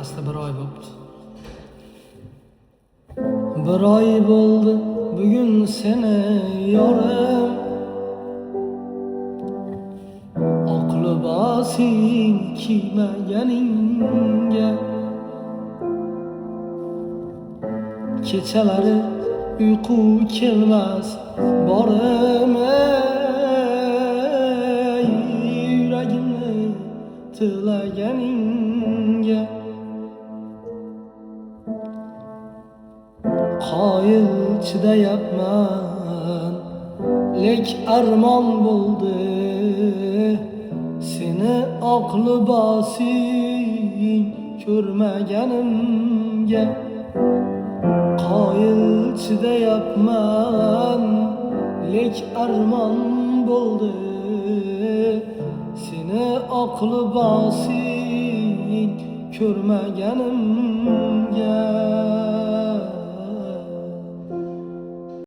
ko'rmasdi, bir oy bo'pti. Bir oy bo'ldi bugun seni yorim, oq libosing kiymaganingga. Kechalari uyqu kelmas borim, yuragimni tilaganingga. Qoyil chidayapman, lek armon bo'ldi seni oq libosing ko'rmaganimga. Qoyil chidayapman, lek armon bo'ldi seni oq libosing ko'rmaganimga.